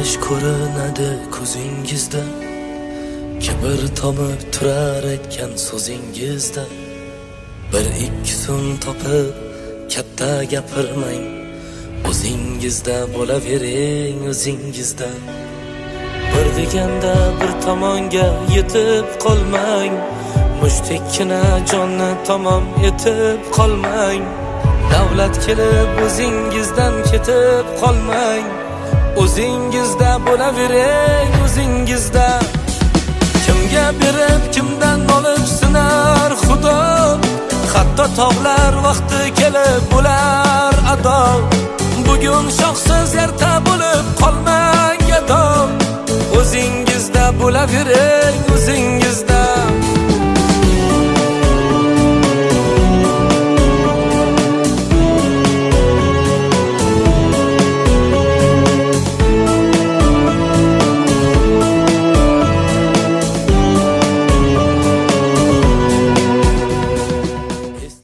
yosh ko'rinadi ko'zingizda, kibr tomib turar ekan so'zingizda. Bir ikki so'm topib katta gapirmang, o'zingizda bo'lavering o'zingizda. Bir deganda bir tomonga yetib qolmang, mushtikkina jonni tamom etib qolmang. Davlat kelib o'zingizdan ketib qolmang, o'zingizda bo'lavering o'zingizda. Kimga berib kimdan olib sinar Xudo, hatto tog'lar vaqti kelib bo'lar ado. Bugun shohsiz erta bo'lib qolmang gado, o'zingizda bo'lavering o'zingizda.